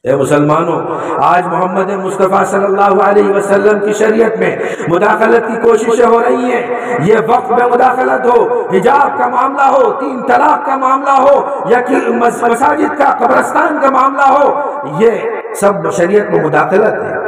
اے مسلمانوں، آج محمد مصطفیٰ صلی اللہ علیہ وسلم کی شریعت میں مداخلت کی کوششیں ہو رہی ہیں۔ یہ وقت میں مداخلت ہو، حجاب کا معاملہ ہو، 3 طلاق کا معاملہ ہو، یا کہ مساجد کا، قبرستان کا معاملہ ہو، یہ سب شریعت میں مداخلت ہے۔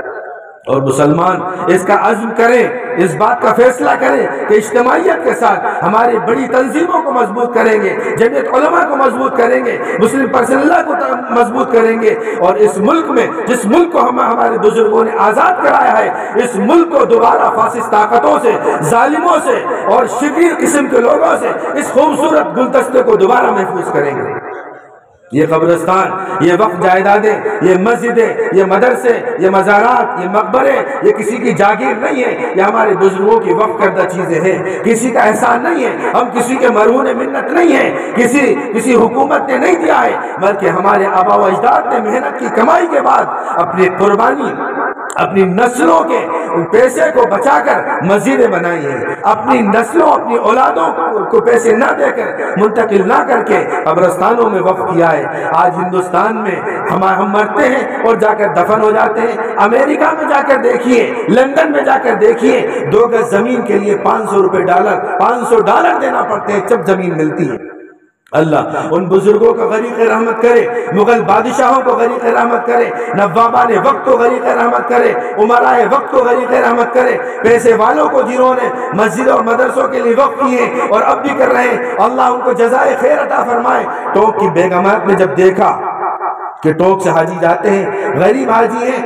اور مسلمان اس کا عزم کریں، اس بات کا فیصلہ کریں کہ اجتماعیت کے ساتھ ہماری بڑی تنظیموں کو مضبوط کریں گے، جمعیت علماء کو مضبوط کریں گے، مسلم پرسنل لا کو مضبوط کریں گے، اور اس ملک میں، جس ملک کو ہمارے بزرگوں نے آزاد کرایا ہے، اس ملک کو دوبارہ فاسد طاقتوں سے، ظالموں سے اور شریر قسم کے لوگوں سے اس خوبصورت گلدستے کو دوبارہ محفوظ کریں گے۔ یہ قبرستان، یہ وقف جائیدادیں، یہ مسجدیں، یہ مدرسے، یہ مزارات، یہ مقبرے، یہ کسی کی جاگیر نہیں ہے، یہ ہمارے بزرگوں کی وقف کردہ چیزیں ہیں، کسی کا احسان نہیں ہے، ہم کسی کے مرہون منت نہیں ہیں، کسی حکومت نے نہیں دیا ہے، بلکہ ہمارے آبا و اجداد نے محنت کی کمائی کے بعد اپنی قربانی، اپنی نسلوں کے پیسے کو بچا کر مسجدیں بنائی ہیں، اپنی نسلوں، اپنی اولادوں کو پیسے نہ دے کر، منتقل نہ کر کے قبرستانوں میں وقف کیا ہے۔ آج ہندوستان میں ہم مرتے ہیں اور جا کر دفن ہو جاتے ہیں۔ امریکہ میں جا کر دیکھیے، لندن میں جا کر دیکھیے، 2 گز زمین کے لیے $500 دینا پڑتے ہیں جب زمین ملتی ہے۔ اللہ ان بزرگوں کو غریق رحمت کرے، مغل بادشاہوں کو غریق رحمت کرے، نوابان وقت کو غریق رحمت کرے، عمرائے وقت کو غریق رحمت کرے، پیسے والوں کو جنہوں نے مسجد اور مدرسوں کے لیے وقف کیے اور اب بھی کر رہے ہیں، اللہ ان کو جزائے خیر عطا فرمائے۔ ٹوک کی بیگمات نے جب دیکھا کہ ٹوک سے حاجی جاتے ہیں، غریب حاجی ہیں،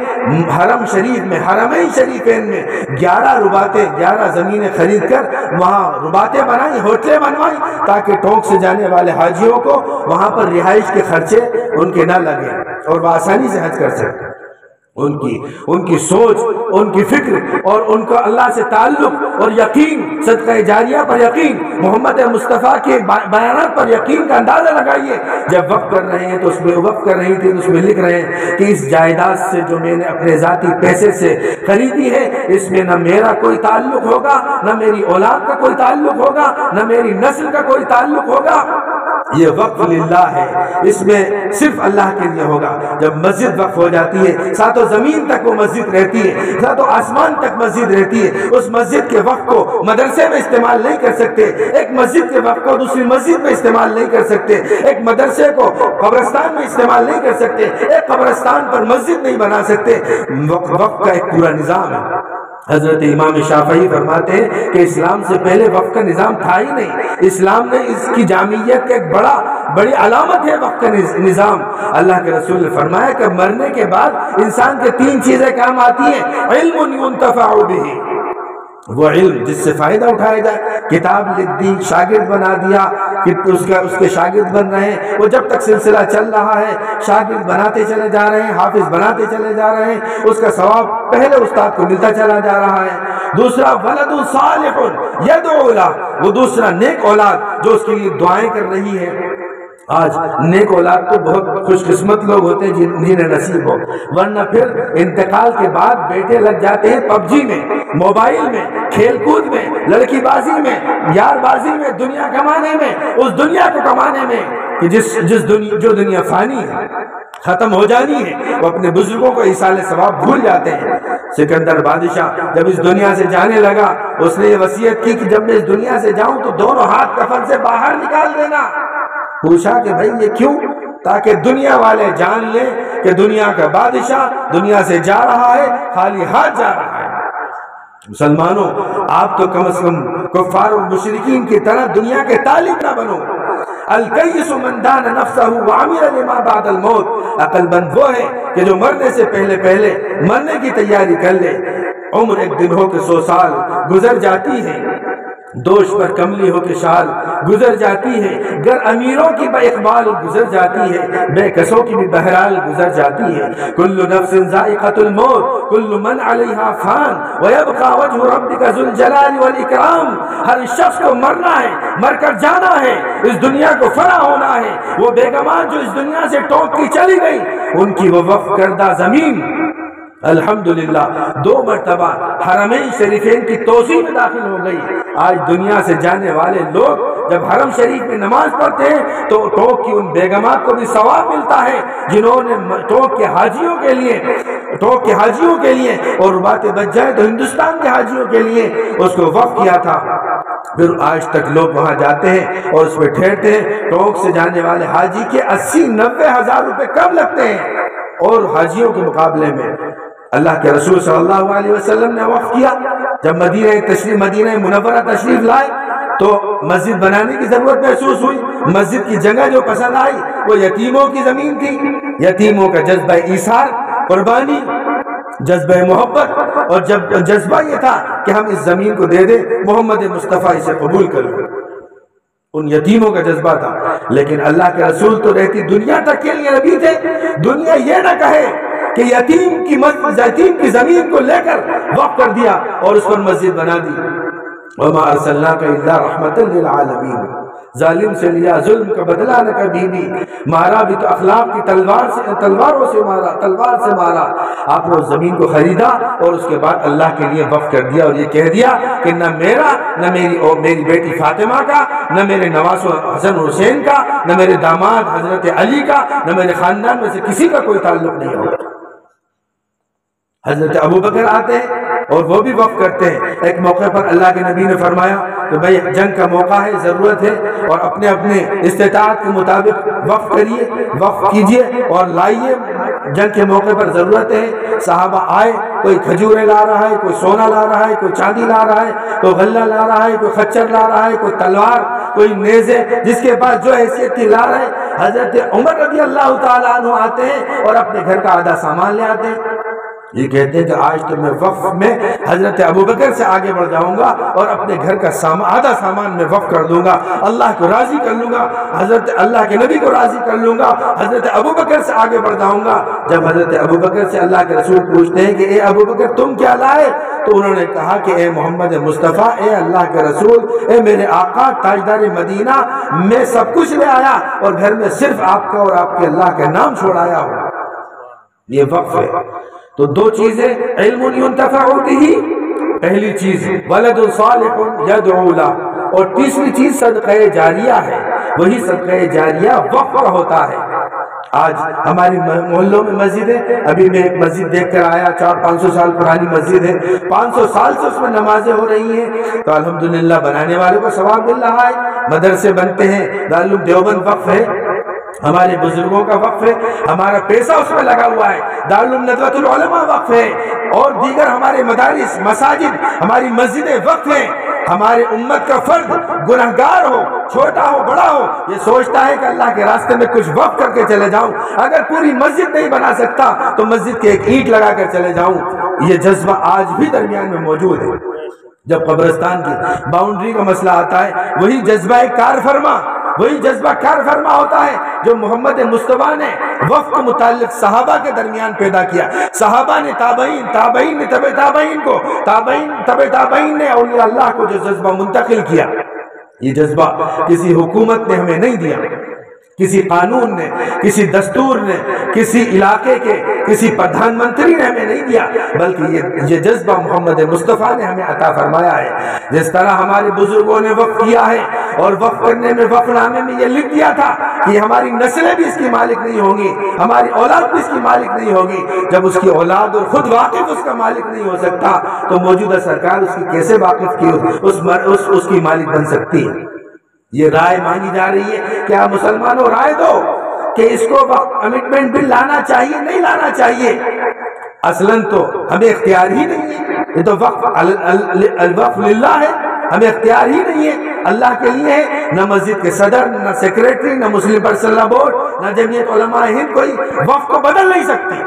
حرم شریف میں، حرمین شریفین میں 11 زمینیں خرید کر وہاں رباتیں بنائیں، ہوٹلیں بنوائیں، تاکہ ٹوک سے جانے والے حاجیوں کو وہاں پر رہائش کے خرچے ان کے نہ لگیں اور وہ آسانی سے حج کر سکیں۔ ان کی سوچ، ان کی فکر اور ان کا اللہ سے تعلق اور یقین، صدقہ جاریہ پر یقین، محمد مصطفیٰ کے بیانات پر یقین کا اندازہ لگائیے۔ جب وقف کر رہے ہیں تو اس میں وقف کر رہی تھی، اس میں لکھ رہے ہیں کہ اس جائیداد سے جو میں نے اپنے ذاتی پیسے سے خریدی ہے، اس میں نہ میرا کوئی تعلق ہوگا، نہ میری اولاد کا کوئی تعلق ہوگا، نہ میری نسل کا کوئی تعلق ہوگا۔ یہ وقف للہ ہے، اس میں صرف اللہ کے لیے ہوگا۔ جب مسجد وقف ہو جاتی ہے، ساتوں زمین تک وہ مسجد رہتی ہے، ساتوں آسمان تک مسجد رہتی ہے۔ اس مسجد کے وقت کو مدرسے میں استعمال نہیں کر سکتے، ایک مسجد کے وقت کو دوسری مسجد میں استعمال نہیں کر سکتے، ایک مدرسے کو قبرستان میں استعمال نہیں کر سکتے، ایک قبرستان پر مسجد نہیں بنا سکتے۔ وقف کا ایک پورا نظام ہے۔ حضرت امام شافعی فرماتے ہیں کہ اسلام سے پہلے وقف کا نظام تھا ہی نہیں۔ اسلام نے اس کی جامعیت کا ایک بڑی علامت ہے وقف کا نظام۔ اللہ کے رسول نے فرمایا کہ مرنے کے بعد انسان کے 3 چیزیں کام آتی ہیں، علم ينتفع به، وہ علم جس سے فائدہ اٹھایا جائے، کتاب لکھ دی، شاگرد بنا دیا، کہ اس کے شاگرد بن رہے ہیں، وہ جب تک سلسلہ چل رہا ہے شاگرد بناتے چلے جا رہے ہیں، حافظ بناتے چلے جا رہے ہیں، اس کا ثواب پہلے استاد کو ملتا چلا جا رہا ہے۔ دوسرا ولد صالح یدعو لہ، وہ دوسرا نیک اولاد جو اس کے لیے دعائیں کر رہی ہے۔ آج نیک اولاد تو بہت خوش قسمت لوگ ہوتے ہیں جنہیں نصیب ہو، ورنہ پھر انتقال کے بعد بیٹے لگ جاتے ہیں پب جی میں، موبائل میں، کھیل کود میں، لڑکی بازی میں، یار بازی میں، دنیا کمانے میں، اس دنیا کو کمانے میں کہ جو دنیا فانی ہے، ختم ہو جانی ہے۔ وہ اپنے بزرگوں کو ایصال ثواب بھول جاتے ہیں۔ سکندر بادشاہ جب اس دنیا سے جانے لگا، اس نے یہ وصیت کی کہ جب میں اس دنیا سے جاؤں تو دونوں ہاتھ کفن سے باہر نکال دینا۔ پوچھا کہ بھائی یہ کیوں؟ تاکہ دنیا والے جان لیں کہ دنیا کا بادشاہ دنیا سے جا رہا ہے، خالی ہاتھ جا رہا ہے۔ مسلمانوں، آپ تو کم از کم کفار و مشرکین کی طرح دنیا کے طالب نہ بنو۔ الکیس من دان نفسہ وعمل لما بعد الموت، عقل مند وہ ہے کہ جو مرنے سے پہلے مرنے کی تیاری کر لے۔ عمر ایک دن ہو کہ 100 سال گزر جاتی ہے، دوش پر کملی ہو کے شال گزر جاتی ہے، گر امیروں کی با اقبال گزر جاتی ہے، بے کسوں کی بھی بہرحال گزر جاتی ہے۔ کل نفس ذائقۃ الموت، کل من علیہا فان، ویبقى وجہ ربک ذو الجلال والاکرام۔ ہر شخص کو مرنا ہے، مر کر جانا ہے، اس دنیا کو فنا ہونا ہے۔ وہ بیگمان جو اس دنیا سے ٹوک کی چلی گئی، ان کی وہ وقف کردہ زمین الحمدللہ 2 مرتبہ حرمین شریفین کی توسیع میں داخل ہو گئی۔ آج دنیا سے جانے والے لوگ جب حرم شریف میں نماز پڑھتے ہیں تو ٹوک کی ان بیگمات کو بھی ثواب ملتا ہے جنہوں نے ٹوک کے حاجیوں کے لیے اور باتیں بچ جائے تو ہندوستان کے حاجیوں کے لیے اس کو وقف کیا تھا۔ پھر آج تک لوگ وہاں جاتے ہیں اور اس پہ ٹھہرتے ہیں۔ ٹوک سے جانے والے حاجی کے 80-90 ہزار روپے کم لگتے ہیں اور حاجیوں کے مقابلے میں اللہ کے رسول صلی اللہ علیہ وسلم نے وقف کیا۔ جب مدینہ منورہ تشریف لائے تو مسجد بنانے کی ضرورت محسوس ہوئی۔ مسجد کی جگہ جو پسند آئی وہ یتیموں کی زمین تھی۔ یتیموں کا جذبہ ایثار، قربانی، جذبہ محبت، اور جب جذبہ یہ تھا کہ ہم اس زمین کو دے دیں، محمد مصطفیٰ اسے قبول کر لیں، ان یتیموں کا جذبہ تھا۔ لیکن اللہ کے رسول تو رہتی دنیا تک کے لیے نبی تھے۔ دنیا یہ نہ کہے کہ یتیم کی زمین کو لے کر وقف کر دیا اور اس پر مسجد بنا دی۔ وما ارسلناک الا رحمتا للعالمین، ظالم سے لیا ظلم کا بدلہ نہ کبھی بھی، مارا بھی تو اخلاق کی تلوار سے مارا۔ آپ نے زمین کو خریدا اور اس کے بعد اللہ کے لیے وقف کر دیا اور یہ کہہ دیا کہ نہ میرا، نہ میری بیٹی فاطمہ کا، نہ میرے نواسوں حسن حسین کا، نہ میرے داماد حضرت علی کا، نہ میرے خاندان میں سے کسی کا کوئی تعلق نہیں ہوگا۔ حضرت ابو بکر آتے ہیں اور وہ بھی وقف کرتے ہیں۔ ایک موقع پر اللہ کے نبی نے فرمایا کہ بھائی جنگ کا موقع ہے، ضرورت ہے، اور اپنے استطاعت کے مطابق وقف کیجئے اور لائیے، جنگ کے موقع پر ضرورت ہے۔ صحابہ آئے، کوئی کھجوریں لا رہا ہے، کوئی سونا لا رہا ہے، کوئی چاندی لا رہا ہے، کوئی غلہ لا رہا ہے، کوئی خچر لا رہا ہے، کوئی تلوار، کوئی نیزے، جس کے پاس جو حیثیت کی لا رہے۔ حضرت عمر رضی اللہ تعالیٰ عنہ آتے ہیں اور اپنے گھر کا آدھا سامان لے آتے ہیں۔ یہ کہتے ہیں کہ آج تو میں وقف میں حضرت ابوبکر سے آگے بڑھ جاؤں گا اور اپنے گھر کا آدھا سامان میں وقف کر دوں گا، اللہ کو راضی کر لوں گا، اللہ کے نبی کو راضی کر لوں گا، حضرت ابوبکر سے آگے بڑھ جاؤں گا۔ جب حضرت ابوبکر سے اللہ کے رسول پوچھتے ہیں کہ اے ابوبکر تم کیا لائے، تو انہوں نے کہا کہ اے محمد مصطفیٰ، اے اللہ کے رسول، اے میرے آقا تاجدار مدینہ، میں سب کچھ لے آیا اور گھر میں صرف آپ کا اور آپ کے اللہ کا نام چھوڑایا ہوں۔ یہ وقف ہے۔ تو 2 چیزیں، علم ينتفع به، پہلی چیز ولد صالح يدعو له، اور تیسری چیز صدقہ جاریہ ہے۔ وہی صدقہ جاریہ وقف کا ہوتا ہے۔ آج ہماری محلوں میں مسجد ہے، ابھی میں ایک مسجد دیکھ کر آیا، 400-500 سال پرانی مسجد ہے، 500 سال سے اس میں نمازیں ہو رہی ہیں، تو الحمدللہ بنانے والے کو ثواب مل رہا ہے۔ مدرسے بنتے ہیں، دارالعلوم دیوبند وقف ہے، ہمارے بزرگوں کا وقف ہے، ہمارا پیسہ اس میں لگا ہوا ہے۔ دارالعلوم ندوۃ العلماء وقف ہے، اور دیگر ہمارے مدارس، مساجد، ہماری مسجدیں وقف ہیں۔ ہمارے امت کا فرد گنہگار ہو، چھوٹا ہو، بڑا ہو، یہ سوچتا ہے کہ اللہ کے راستے میں کچھ وقف کر کے چلے جاؤں، اگر پوری مسجد نہیں بنا سکتا تو مسجد کے ایک اینٹ لگا کر چلے جاؤں۔ یہ جذبہ آج بھی درمیان میں موجود ہے۔ جب قبرستان کی باؤنڈری کا مسئلہ آتا ہے، وہی جذبہ کار فرما ہوتا ہے جو محمد مصطفیٰ نے وقف کے متعلق صحابہ کے درمیان پیدا کیا۔ صحابہ نے تابعین نے تابعین نے اولیاء اللہ کو جو جذبہ منتقل کیا، یہ جذبہ کسی حکومت نے ہمیں نہیں دیا، کسی قانون نے، کسی دستور نے، کسی علاقے کے کسی پردھان منتری نے ہمیں نہیں دیا، بلکہ یہ جذبہ محمد مصطفیٰ نے ہمیں عطا فرمایا ہے۔ جس طرح ہمارے بزرگوں نے وقف کیا ہے، اور وقف کرنے میں وقف نامے میں یہ لکھ دیا تھا کہ ہماری نسلیں بھی اس کی مالک نہیں ہوں گی، ہماری اولاد بھی اس کی مالک نہیں ہوگی۔ جب اس کی اولاد اور خود واقف اس کا مالک نہیں ہو سکتا تو موجودہ سرکار اس کی کیسے واقف کی اس کی مالک بن سکتی ہے؟ یہ رائے مانگی جا رہی ہے، کیا مسلمانوں رائے دو کہ اس کو وقف کمٹمنٹ بل لانا چاہیے نہیں لانا چاہیے؟ اصلاً تو ہمیں اختیار ہی نہیں ہے، یہ تو الوقف للہ ہے، ہمیں اختیار ہی نہیں ہے، اللہ کے لیے ہے۔ نہ مسجد کے صدر، نہ سیکریٹری، نہ مسلم پرسنل بورڈ، نہ جمعیت علماء ہند کوئی وقف کو بدل نہیں سکتی،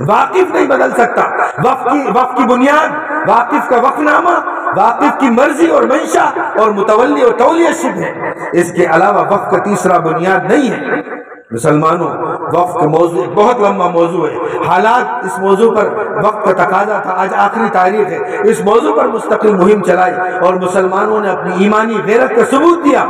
واقف نہیں بدل سکتا۔ وقف کی بنیاد، واقف کا وقف نامہ، واقف کی مرضی اور منشا اور متولی اور تولیت ہے، اس کے علاوہ وقف کا تیسرا بنیاد نہیں ہے۔ مسلمانوں، وقف کا موضوع ایک بہت لمبا موضوع ہے، حالات اس موضوع پر وقت کا تقاضا تھا، آج آخری تاریخ ہے، اس موضوع پر مستقل مہم چلائی اور مسلمانوں نے اپنی ایمانی غیرت کا ثبوت دیا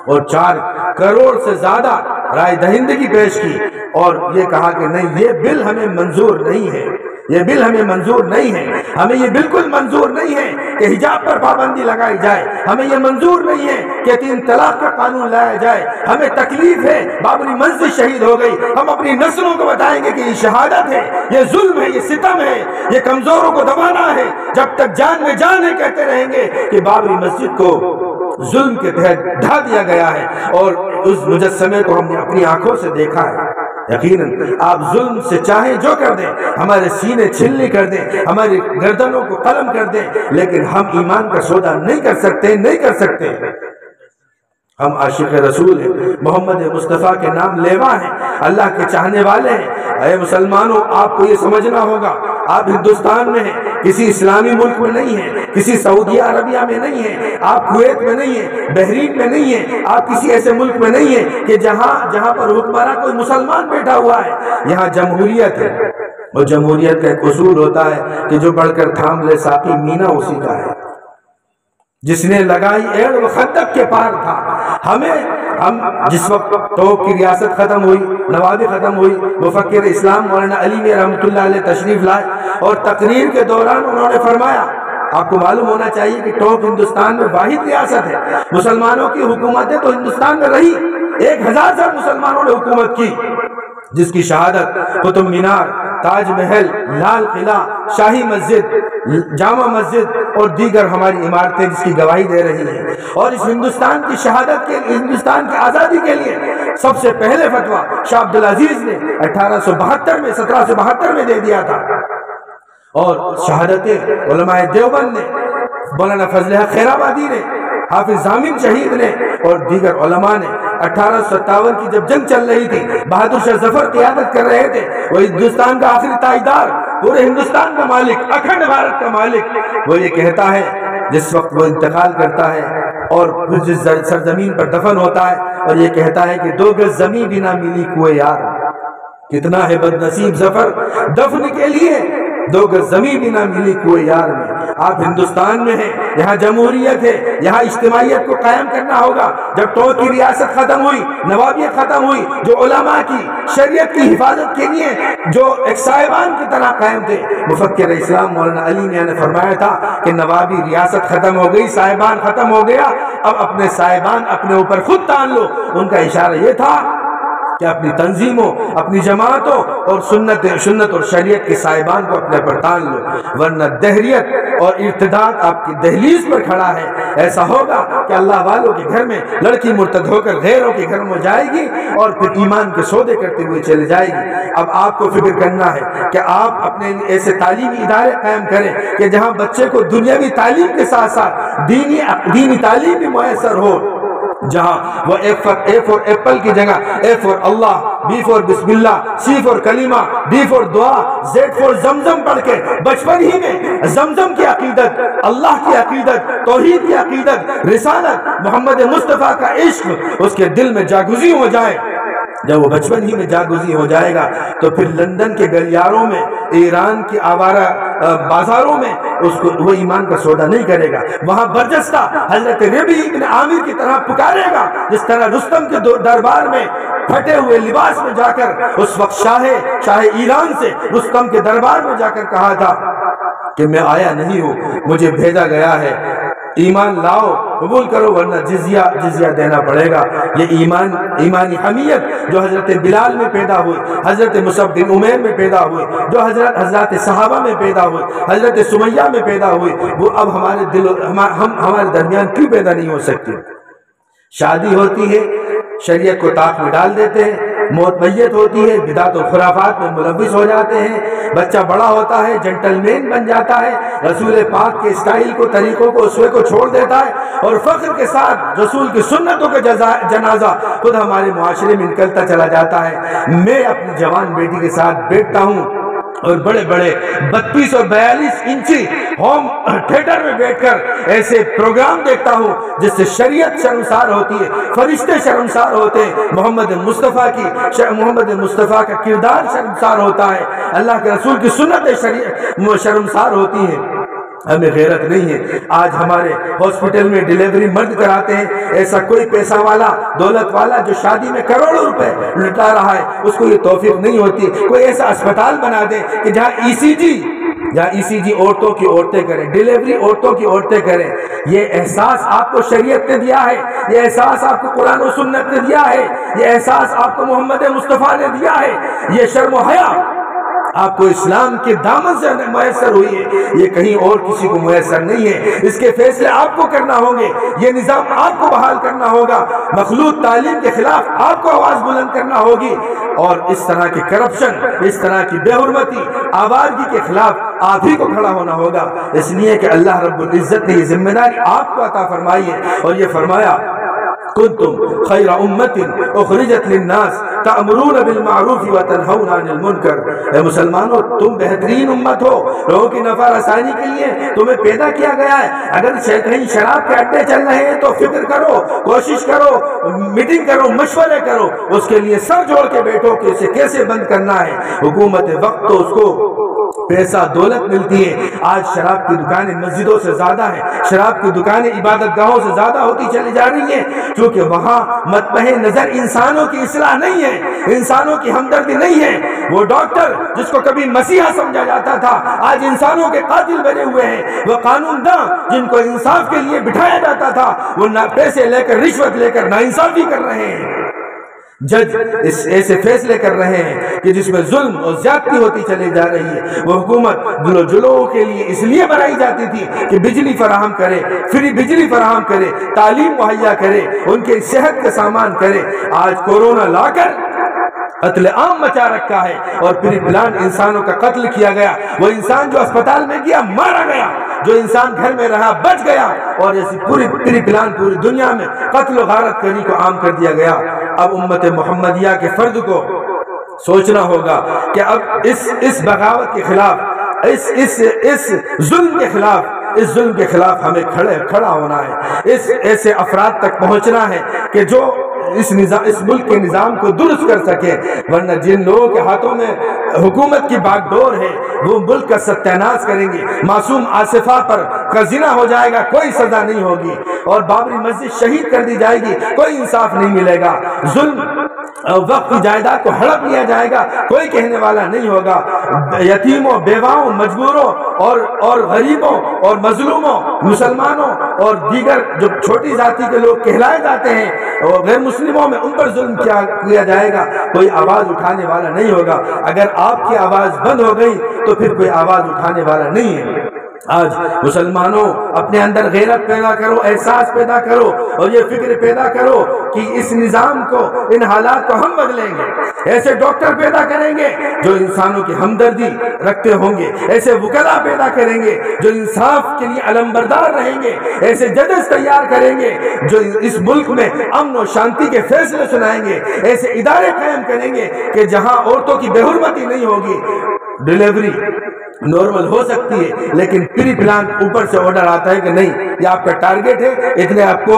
اور 4 کروڑ سے زیادہ رائے دہندگی پیش کی اور یہ کہا کہ نہیں، یہ بل ہمیں منظور نہیں ہے۔ یہ بل ہمیں منظور نہیں ہے. ہمیں یہ بالکل منظور نہیں ہے کہ حجاب پر پابندی لگائی جائے. ہمیں یہ منظور نہیں ہے کہ 3 طلاق کا قانون لایا جائے. ہمیں تکلیف ہے, بابری مسجد شہید ہو گئی, ہم اپنی نسلوں کو بتائیں گے کہ یہ شہادت ہے, یہ ظلم ہے, یہ ستم ہے, یہ کمزوروں کو دبانا ہے. جب تک جان میں جان ہے کہتے رہیں گے کہ بابری مسجد کو ظلم کے تحت ڈھا دیا گیا ہے اور اس مجسمے کو ہم نے اپنی آنکھوں سے دیکھا ہے. یقیناً آپ ظلم سے چاہیں جو کر دیں, ہمارے سینے چھلنی کر دیں, ہماری گردنوں کو قلم کر دیں, لیکن ہم ایمان کا سودا نہیں کر سکتے. ہم عاشق رسول ہیں, محمد مصطفیٰ کے نام لیوا ہیں, اللہ کے چاہنے والے ہیں. اے مسلمانوں, آپ کو یہ سمجھنا ہوگا, آپ ہندوستان میں ہیں, کسی اسلامی ملک میں نہیں ہیں, کسی سعودی عربیہ میں نہیں ہیں, آپ کویت میں نہیں ہیں, بحرین میں نہیں ہیں, آپ کسی ایسے ملک میں نہیں ہیں کہ جہاں پر حکمراں کوئی مسلمان بیٹھا ہوا ہے. یہاں جمہوریت ہے, اور جمہوریت کا ایک اصول ہوتا ہے کہ جو بڑھ کر تھام لے ساقی مینا اسی کا ہے. جس نے لگائی ایڑ وہ خندق کے پار تھا. ہم جس وقت توپ کی ریاست ختم ہوئی, نوابی ختم ہوئی, مفکر اسلام مولانا علی میں رحمۃ اللہ علیہ تشریف لائے اور تقریر کے دوران انہوں نے فرمایا, آپ کو معلوم ہونا چاہیے کہ ٹوک ہندوستان میں واحد ریاست ہے. مسلمانوں کی حکومتیں تو ہندوستان میں رہی, 1000 سال مسلمانوں نے حکومت کی, جس کی شہادت قطب مینار, تاج محل, لال قلعہ, شاہی مسجد, جامع مسجد اور دیگر ہماری عمارتیں جس کی گواہی دے رہی ہیں. اور اس ہندوستان کی شہادت کے, ہندوستان کی آزادی کے لیے سب سے پہلے فتویٰ شاہ عبدالعزیز نے 1772 میں دے دیا تھا. اور شہادتیں علماء دیوبند نے, مولانا فضل حق خیرآبادی نے, حافظ ضامن شہید نے اور دیگر علماء نے 1857 کی جب جنگ چل رہی تھی, بہادر شاہ ظفر قیادت کر رہے تھے, وہ ہندوستان کا آخری تاجدار, پورے ہندوستان کا مالک, اکھنڈ بھارت کا مالک, وہ یہ کہتا ہے جس وقت وہ انتقال کرتا ہے اور پھر جس سرزمین پر دفن ہوتا ہے, اور یہ کہتا ہے کہ 2 گز زمین بھی نہ ملی کوئے یار. کتنا ہے بد نصیب ظفر, دفن کے لیے 2 گز زمین بھی نہ ملی کوئی یار میں. آپ ہندوستان میں ہیں, یہاں جمہوریت ہے, یہاں اجتماعیت کو قائم کرنا ہوگا. جب ٹوک کی ریاست ختم ہوئی, نوابیت ختم ہوئی, جو علماء کی شریعت کی حفاظت کے لیے جو ایک صاحبان کی طرح قائم تھے, مفکر اسلام مولانا علی میاں نے فرمایا تھا کہ نوابی ریاست ختم ہو گئی, صاحبان ختم ہو گیا, اب اپنے صاحبان اپنے اوپر خود تان لو. ان کا اشارہ یہ تھا کہ اپنی تنظیموں, اپنی جماعتوں اور سنت اور شریعت کے صاحبان کو اپنے پر تان لو, ورنہ دہریت اور ارتداد آپ کی دہلیز پر کھڑا ہے. ایسا ہوگا کہ اللہ والوں کے گھر میں لڑکی مرتد ہو کر غیروں کے گھر میں جائے گی اور پھر ایمان کے سودے کرتے ہوئے چلے جائے گی. اب آپ کو فکر کرنا ہے کہ آپ اپنے ایسے تعلیمی ادارے قائم کریں کہ جہاں بچے کو دنیاوی تعلیم کے ساتھ ساتھ دینی تعلیم بھی میسر ہو, جہاں وہ اے فور ایپل کی جگہ اے فور اللہ, بی فور بسم اللہ, سی فور کلمہ, ڈی فور دعا, زیڈ فور زمزم پڑھ کے بچپن ہی میں زمزم کی عقیدت, اللہ کی عقیدت, توحید کی عقیدت, رسالت, محمد مصطفیٰ کا عشق اس کے دل میں جاگزی ہو جائے. جب وہ بچپن ہی میں جاگزی ہو جائے گا تو پھر لندن کے گلیاروں میں, ایران کی آوارہ بازاروں میں اس کو وہ ایمان کا سودا نہیں کرے گا. وہاں برجستہ حضرت ربی ابن عامر کی طرح پکارے گا, جس طرح رستم کے دربار میں پھٹے ہوئے لباس میں جا کر اس وقت شاہ ایران سے رستم کے دربار میں جا کر کہا تھا کہ میں آیا نہیں ہوں, مجھے بھیجا گیا ہے, ایمان لاؤ, قبول کرو ورنہ جزیہ دینا پڑے گا. یہ ایمانی حمیت جو حضرت بلال میں پیدا ہوئی, حضرت مصعب بن عمیر میں پیدا ہوئی, جو حضرت صحابہ میں پیدا ہوئی, حضرت سمیہ میں پیدا ہوئی, وہ اب ہمارے درمیان کیوں پیدا نہیں ہو سکتی؟ شادی ہوتی ہے, شریعت کو طاق میں ڈال دیتے ہیں, موت میت ہوتی ہے, بدعت و خرافات میں ملوث ہو جاتے ہیں, بچہ بڑا ہوتا ہے, جنٹل مین بن جاتا ہے, رسول پاک کے اسٹائل کو, طریقوں کو, اسوے کو چھوڑ دیتا ہے, اور فخر کے ساتھ رسول کی سنتوں کا جنازہ خود ہمارے معاشرے میں نکلتا چلا جاتا ہے. میں اپنی جوان بیٹی کے ساتھ بیٹھتا ہوں اور بڑے بڑے 32 اور 42 انچی ہوم تھیٹر میں بیٹھ کر ایسے پروگرام دیکھتا ہوں جس سے شریعت شرمسار ہوتی ہے, فرشتے شرمسار ہوتے ہیں, محمد مصطفیٰ کا کردار شرمسار ہوتا ہے, اللہ کے رسول کی سنتیں شرمسار ہوتی ہیں. ہمیں غیرت نہیں ہے۔ آج ہمارے ہاسپٹل میں ڈیلیوری مرد کراتے ہیں، ایسا کوئی پیسہ والا دولت والا جو شادی میں کروڑوں روپے لٹا رہا ہے، اس کو یہ توفیق نہیں ہوتی کوئی ایسا اسپتال بنا دے کہ جہاں ای سی جی عورتوں کی عورتیں کریں، ڈیلیوری عورتوں کی عورتیں کریں۔ یہ احساس آپ کو شریعت نے دیا ہے، یہ احساس آپ کو قرآن و سنت نے دیا ہے، یہ احساس آپ کو محمد مصطفیٰ نے دیا ہے، یہ شرم و حیا آپ کو اسلام کے دامن سے میسر ہوئی ہے، یہ کہیں اور کسی کو میسر نہیں ہے۔ اس کے فیصلے آپ کو کرنا ہوں گے، یہ نظام آپ کو بحال کرنا ہوگا، مخلوط تعلیم کے خلاف آپ کو آواز بلند کرنا ہوگی، اور اس طرح کی کرپشن، اس طرح کی بے حرمتی، آوارگی کے خلاف آپ ہی کو کھڑا ہونا ہوگا۔ اس لیے کہ اللہ رب العزت نے یہ ذمہ داری آپ کو عطا فرمائی ہے، اور یہ فرمایا کنتم خیر امت اخرجت للناس تأمرون بالمعروف وتنہون عن المنکر۔ اے مسلمانوں، تم بہترین امت ہو، لوگوں کی نفع رسانی کے لیے تمہیں پیدا کیا گیا ہے۔ اگر کہیں شراب کے اڈے چل رہے ہیں تو فکر کرو، کوشش کرو، میٹنگ کرو، مشورے کرو، اس کے لیے سر جوڑ کے بیٹھو کہ اسے کیسے بند کرنا ہے۔ حکومت وقت تو اس کو پیسہ دولت ملتی ہے۔ آج شراب کی دکانیں مسجدوں سے زیادہ ہیں، شراب کی دکانیں عبادت گاہوں سے زیادہ ہوتی چلی جا رہی ہیں، کیونکہ وہاں مطمع نظر انسانوں کی اصلاح نہیں ہے، انسانوں کی ہمدردی نہیں ہے۔ وہ ڈاکٹر جس کو کبھی مسیحا سمجھا جاتا تھا، آج انسانوں کے قاتل بنے ہوئے ہیں۔ وہ قانون داں جن کو انصاف کے لیے بٹھایا جاتا تھا، وہ نہ پیسے لے کر، رشوت لے کر ناانصافی کر رہے ہیں۔ جج ایسے فیصلے کر رہے ہیں کہ جس میں ظلم اور زیادتی ہوتی چلی جا رہی ہے۔ وہ حکومت جلوؤں کے لیے اس لیے بنائی جاتی تھی کہ بجلی فراہم کرے، فری بجلی فراہم کرے، تعلیم مہیا کرے، ان کے صحت کا سامان کرے۔ آج کورونا لا کر قتل عام مچا رکھا ہے، اور پھر پلان انسانوں کا قتل کیا گیا۔ وہ انسان جو اسپتال میں گیا مارا گیا، جو انسان گھر میں رہا بچ گیا، اور ایسی پوری پلان پوری دنیا میں قتل و غارت کری کو عام کر دیا گیا۔ اب امت محمدیہ کے فرد کو سوچنا ہوگا کہ اب اس بغاوت کے خلاف، اس ظلم کے خلاف، اس ظلم کے خلاف ہمیں کھڑا ہونا ہے۔ ایسے افراد تک پہنچنا ہے کہ جو اس ملک کے نظام کو درست کر سکے، ورنہ جن لوگوں کے ہاتھوں میں حکومت کی باغ ڈور ہے وہ ملک کا ستیاناش کریں گے۔ معصوم آصفہ پر زنا ہو جائے گا، کوئی سزا نہیں ہوگی، اور بابری مسجد شہید کر دی جائے گی، کوئی انصاف نہیں ملے گا۔ ظلم وقت کی جائیداد کو ہڑپ لیا جائے گا، کوئی کہنے والا نہیں ہوگا۔ یتیموں، بیواؤں، مجبوروں اور غریبوں اور مظلوموں، مسلمانوں اور دیگر جو چھوٹی ذاتی کے لوگ کہلائے جاتے ہیں اور غیر مسلموں میں، ان پر ظلم کیا جائے گا، کوئی آواز اٹھانے والا نہیں ہوگا۔ اگر آپ کی آواز بند ہو گئی تو پھر کوئی آواز اٹھانے والا نہیں ہے۔ آج مسلمانوں، اپنے اندر غیرت پیدا کرو، احساس پیدا کرو، اور یہ فکر پیدا کرو کہ اس نظام کو، ان حالات کو ہم بدلیں گے۔ ایسے ڈاکٹر پیدا کریں گے جو انسانوں کی ہمدردی رکھتے ہوں گے، ایسے وکلا پیدا کریں گے جو انصاف کے لیے علمبردار رہیں گے، ایسے ججز تیار کریں گے جو اس ملک میں امن و شانتی کے فیصلے سنائیں گے، ایسے ادارے قائم کریں گے کہ جہاں عورتوں کی بے حرمتی نہیں ہوگی۔ ڈیلیوری نارمل ہو سکتی ہے، لیکن پری پلان اوپر سے آرڈر آتا ہے کہ نہیں، یہ آپ کا ٹارگٹ ہے، اتنے آپ کو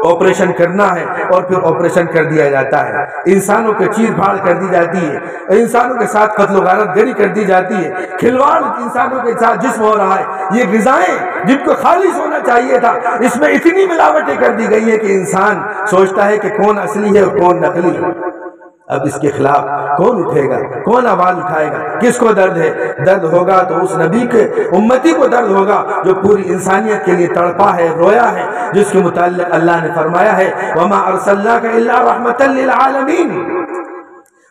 آپریشن کرنا ہے، اور پھر آپریشن کر دیا جاتا ہے۔ انسانوں کے چیر پھاڑ کر دی جاتی ہے، انسانوں کے ساتھ قتل و غارت گری کر دی جاتی ہے، کھلواڑ انسانوں کے ساتھ جسم ہو رہا ہے۔ یہ غذائیں جن کو خالص ہونا چاہیے تھا، اس میں اتنی ملاوٹیں کر دی گئی ہے کہ انسان سوچتا ہے کہ کون اصلی ہے اور کون نقلی ہے۔ اب اس کے خلاف کون اٹھے گا، کون آواز اٹھائے گا؟ کس کو درد ہے؟ درد ہوگا تو اس نبی کے امتی کو درد ہوگا جو پوری انسانیت کے لیے تڑپا ہے، رویا ہے، جس کے متعلق اللہ نے فرمایا ہے وَمَا أَرْسَلْنَاكَ إِلَّا رَحْمَةً لِّلْعَالَمِينَ،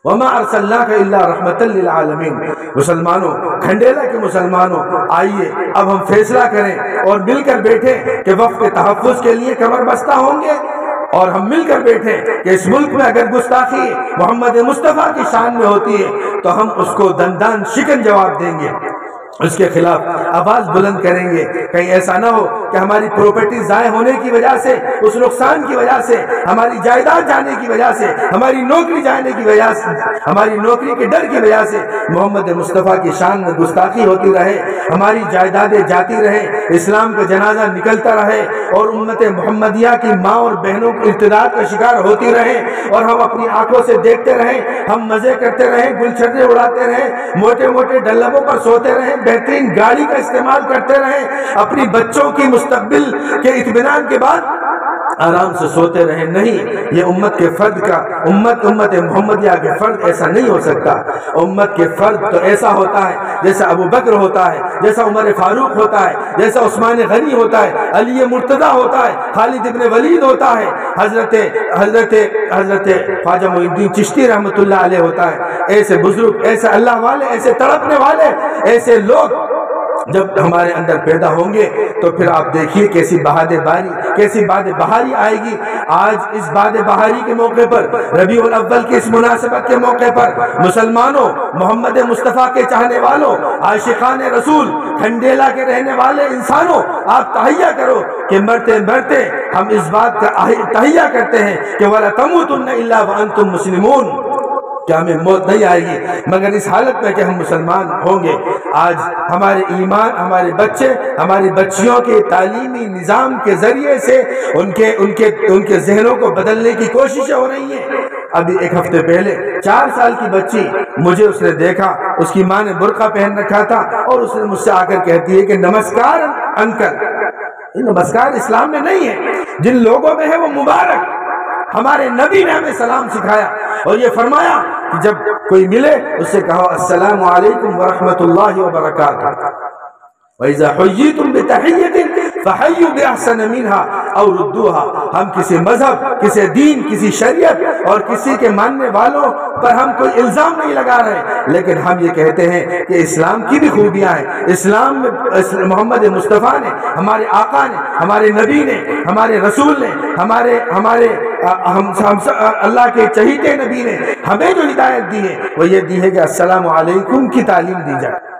وَمَا أَرْسَلْنَاكَ إِلَّا رَحْمَةً لِّلْعَالَمِينَ۔ مسلمانوں، کھنڈیلا کے مسلمانوں، آئیے اب ہم فیصلہ کریں اور مل کر بیٹھیں کہ وقت کے تحفظ کے لیے کمر بستہ ہوں گے، اور ہم مل کر بیٹھے کہ اس ملک میں اگر گستاخی محمد مصطفیٰ کی شان میں ہوتی ہے تو ہم اس کو دندان شکن جواب دیں گے، اس کے خلاف آواز بلند کریں گے۔ کہیں ایسا نہ ہو کہ ہماری پراپرٹی ضائع ہونے کی وجہ سے، اس نقصان کی وجہ سے، ہماری جائیداد جانے کی وجہ سے، ہماری نوکری جانے کی وجہ سے، ہماری نوکری کے ڈر کی وجہ سے محمد مصطفیٰ کی شان میں گستاخی ہوتی رہے، ہماری جائیدادیں جاتی رہیں، اسلام کا جنازہ نکلتا رہے، اور امت محمدیہ کی ماں اور بہنوں کو ارتداد کا شکار ہوتی رہیں، اور ہم اپنی آنکھوں سے دیکھتے رہیں، ہم مزے کرتے رہیں، گل چھرے اڑاتے رہیں، موٹے موٹے ڈلبوں پر سوتے رہیں، بہترین گاڑی کا استعمال کرتے رہیں، اپنی بچوں کی مستقبل کے اطمینان کے بعد آرام سے سوتے رہیں، نہیں، یہ امت کے فرد کا امت محمدیہ کے فرد ایسا نہیں ہو سکتا۔ امت کے فرد تو ایسا ہوتا ہے جیسا ابو بکر ہوتا ہے، جیسا عمر فاروق ہوتا ہے، جیسا عثمان غنی ہوتا ہے، علی مرتضیٰ ہوتا ہے، خالد ابن ولید ہوتا ہے، حضرت خواجہ معین الدین چشتی رحمۃ اللہ علیہ ہوتا ہے۔ ایسے بزرگ، ایسے اللہ والے، ایسے تڑپنے والے، ایسے لوگ جب ہمارے اندر پیدا ہوں گے تو پھر آپ دیکھیے کیسی باد بہاری آئے گی۔ آج اس باد بہاری کے موقع پر، ربیع الاول کی اس مناسبت کے موقع پر، مسلمانوں، محمد مصطفیٰ کے چاہنے والوں، عاشقان رسول، کھنڈیلا کے رہنے والے انسانوں، آپ تہیہ کرو کہ مرتے مرتے ہم اس بات کا تہیہ کرتے ہیں کہ وَلَا تَمُوتُنَّ إِلَّا وَأَنْتُمْ مُسْلِمُونَ، کہ ہمیں موت نہیں آئے گی مگر اس حالت میں کہ ہم مسلمان ہوں گے۔ آج ہمارے ایمان، ہمارے بچے، ہماری بچیوں کے تعلیمی نظام کے ذریعے سے ان کے ذہنوں کو بدلنے کی کوششیں ہو رہی ہیں۔ ابھی ایک ہفتے پہلے 4 سال کی بچی مجھے اس نے دیکھا، اس کی ماں نے برقع پہن رکھا تھا اور اس نے مجھ سے آ کر کہتی ہے کہ نمسکار انکل۔ نمسکار اسلام میں نہیں ہے، جن لوگوں میں ہے وہ مبارک۔ ہمارے نبی نے ہمیں سلام سکھایا اور یہ فرمایا کہ جب کوئی ملے اس سے کہو السلام علیکم ورحمۃ اللہ وبرکاتہ، وَإِذَا حُيِّيتُم بِتَحِيَّةٍ فَحَيُّوا بِأَحْسَنَ مِنْهَا أَوْ رُدُّوهَا۔ ہم کسی مذہب، کسی دین، کسی شریعت اور کسی کے ماننے والوں پر ہم کوئی الزام نہیں لگا رہے، لیکن ہم یہ کہتے ہیں کہ اسلام کی بھی خوبیاں ہیں۔ اسلام میں محمد مصطفیٰ نے، ہمارے آقا نے، ہمارے نبی نے، ہمارے رسول نے، ہمارے اللہ کے چہیتے نبی نے ہمیں جو ہدایت دی ہے وہ یہ دی ہے کہ السلام علیکم کی تعلیم دی جائے۔